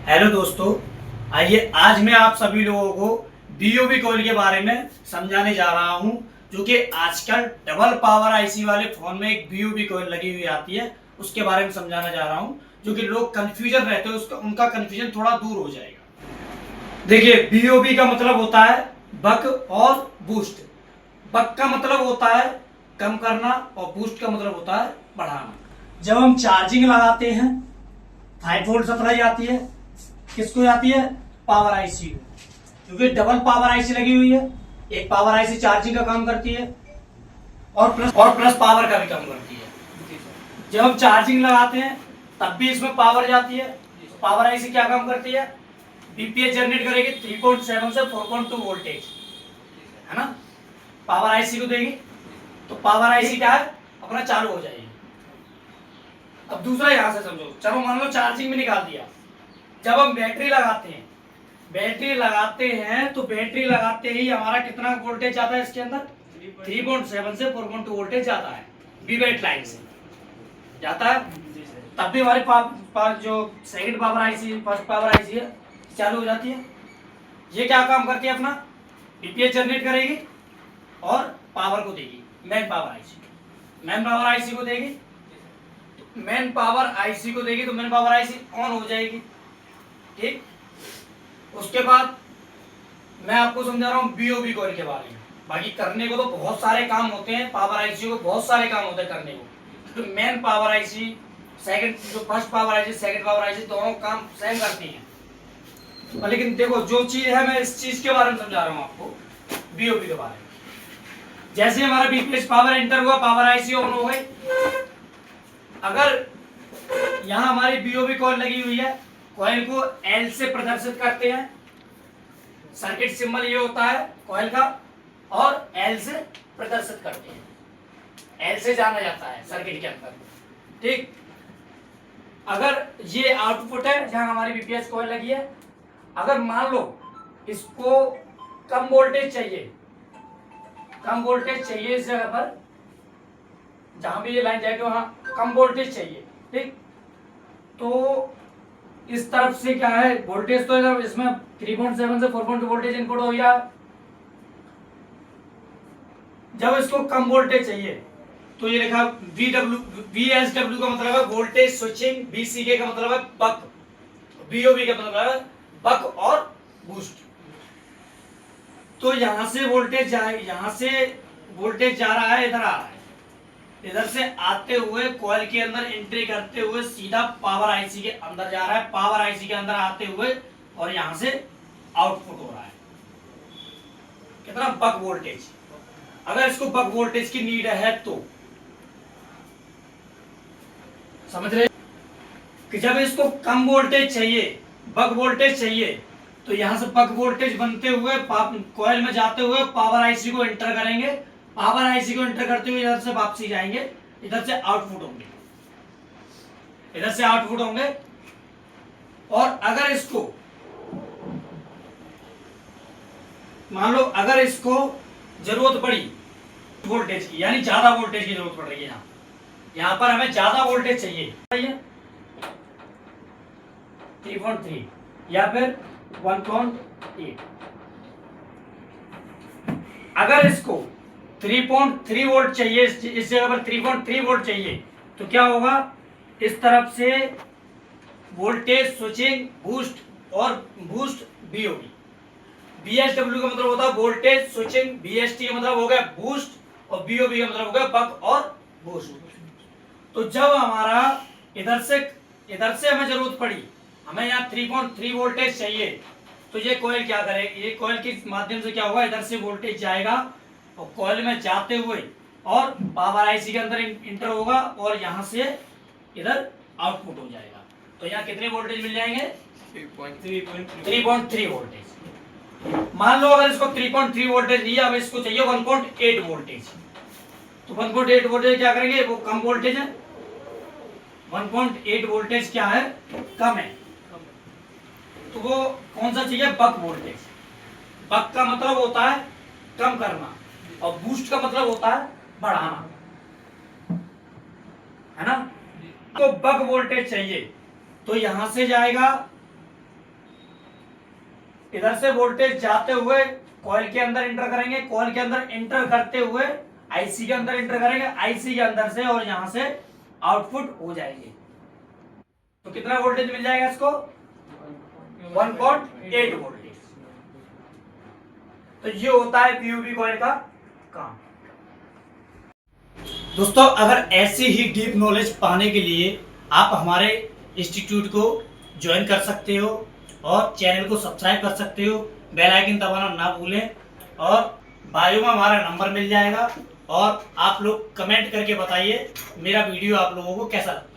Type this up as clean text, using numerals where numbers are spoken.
Hello दोस्तों, आइए आज मैं आप सभी लोगों को बीओबी कॉइल के बारे में समझाने जा रहा हूं, जो कि आजकल डबल पावर आईसी वाले फोन में एक बीओबी कॉइल लगी हुई आती है। उसके बारे में समझाना जा रहा हूं, जो कि लोग कंफ्यूजन रहते हैं, उसका उनका कंफ्यूजन थोड़ा दूर हो जाएगा। देखिए, बीओबी का मतलब होता है बक और बूस्ट। बक का मतलब होता है कम करना और बूस्ट का मतलब होता है बढ़ाना। जब हम चार्जिंग लगाते हैं 5 वोल्ट सप्लाई आती है, किसको आती है? पावर आईसी को, क्योंकि डबल पावर आईसी लगी हुई है। एक पावर आईसी चार्जिंग का काम करती है और प्लस पावर का भी काम करती है। जब हम चार्जिंग लगाते हैं तब भी इसमें पावर जाती है। पावर आईसी क्या काम करती है? बीपीएस जनरेट करेगी 3.7 से 4.2 वोल्टेज, है ना। पावर आईसी को देगी तो पावर आईसी क्या है, अपना चालू हो जाएगी। अब दूसरा यहां से समझो, चलो मान लो चार्जिंग में निकाल दिया। जब हम बैटरी लगाते हैं तो बैटरी लगाते ही हमारा कितना वोल्टेज जाता है इसके अंदर? 3.7 से 4.2 वोल्टेज जाता है, बीबेट लाइन से जाता है। तब भी हमारे पास जो second power IC, first power IC है, चालू हो जाती है। ये क्या काम करती है? अपना बीपीएस जनरेट करेगी और पावर को देगी मेन पावर आईसी को। मेन पावर आईसी को देगी तो मेन पावर आईसी ऑन हो जाएगी, ठीक। उसके बाद मैं आपको समझा रहा हूँ बीओबी कॉइल के बारे में। बाकी करने को तो बहुत सारे काम होते हैं, पावर आईसी को बहुत सारे काम होते हैं करने को। तो मेन पावर आईसी, सेकंड जो first power IC, second power IC, दोनों काम सेम करती हैं। लेकिन देखो, जो चीज है मैं इस चीज के बारे में समझा रहा हूँ आपको, बीओबी के बारे में। जैसे हमारा बीपीएस पावर एंटर हुआ, पावर आईसी ऑन हो गई। अगर यहाँ हमारी बीओबी कॉइल लगी हुई है, कॉइल को एल से प्रदर्शित करते हैं। सर्किट सिंबल ये होता है कॉइल का, और एल से प्रदर्शित करते हैं। एल से जाना जाता है सर्किट के अंदर, ठीक। अगर ये आउटपुट है जहां हमारी बीपीएस कॉइल लगी है, अगर मान लो इसको कम वोल्टेज चाहिए, इस जगह पर जहां भी ये लाइन जाएगी वहां कम वोल्टेज चाहिए, ठीक। तो इस तरफ से क्या है, वोल्टेज तो इधर इसमें 3.7 से 4.2 वोल्टेज इनपुट हो गया। जब इसको कम वोल्टेज चाहिए तो ये लिखा VSW का मतलब है वोल्टेज स्विचिंग, BCK का मतलब है बक, BOB का मतलब है बक और बूस्ट। तो यहां से वोल्टेज जा रहा है, इधर आ रहा है। इधर से आते हुए कॉइल के अंदर एंट्री करते हुए सीधा पावर आईसी के अंदर जा रहा है, पावर आईसी के अंदर आते हुए और यहां से आउटपुट हो रहा है कितना? बक वोल्टेज। अगर इसको बक वोल्टेज की नीड है तो समझ रहे कि जब इसको कम वोल्टेज चाहिए, बक वोल्टेज चाहिए, तो यहां से बक वोल्टेज बनते हुए कॉइल में जाते हुए पावर आईसी को एंटर करेंगे। पावर आईसी को एंटर करते हुए इधर से वापसी जाएंगे, इधर से आउटपुट होंगे। और अगर इसको मान लो, अगर इसको जरूरत पड़ी वोल्टेज की, यानी ज्यादा वोल्टेज की जरूरत पड़ रही है, यहां पर हमें ज्यादा वोल्टेज चाहिए 3.3 या फिर 1.8। अगर इसको 3.3 वोल्ट चाहिए, इस जगह पर 3.3 वोल्ट चाहिए, तो क्या होगा? इस तरफ से वोल्टेज स्विचिंग बूस्ट और बूस्ट बीओबी। BSW का मतलब होता है वोल्टेज स्विचिंग, BST का मतलब हो गया बूस्ट और BOB का मतलब हो गया बक और बूस्ट। तो जब हमारा इधर से हमें जरूरत पड़ी, हमें यहाँ 3.3 वोल्टेज चाहिए, तो ये कॉइल क्या करेगी? ये कॉइल के माध्यम से क्या होगा, इधर से वोल्टेज जाएगा और कॉइल में जाते हुए और पावर आईसी के अंदर इंटर होगा और यहां से इधर आउटपुट हो जाएगा। तो यहाँ कितने वोल्टेज मिल जाएंगे? 3.3 वोल्टेज। मान लो अगर इसको 3.3 वोल्टेज दिया, अब इसको चाहिए 1.8 वोल्टेज, तो 1.8 वोल्टेज क्या करेंगे? वो कम वोल्टेज है, 1.8 वोल्टेज क्या है? कम है। तो वो कौन सा चाहिए? बक वोल्टेज। बक का मतलब होता है कम करना और बूस्ट का मतलब होता है बढ़ाना, है ना। तो बक वोल्टेज चाहिए तो यहां से जाएगा इधर से वोल्टेज जाते हुए कॉइल के अंदर इंटर करेंगे, कॉइल के अंदर इंटर करते हुए आईसी के अंदर इंटर करेंगे, आईसी के अंदर से और यहां से आउटपुट हो जाएगी। तो कितना वोल्टेज मिल जाएगा इसको? 1.8 वोल्टेज। तो ये होता है पीयूवी कॉइल का काम। दोस्तों, अगर ऐसी ही डीप नॉलेज पाने के लिए आप हमारे इंस्टीट्यूट को ज्वाइन कर सकते हो और चैनल को सब्सक्राइब कर सकते हो। बेल आइकन दबाना ना भूलें और बायो में हमारा नंबर मिल जाएगा। और आप लोग कमेंट करके बताइए मेरा वीडियो आप लोगों को कैसा लगता है।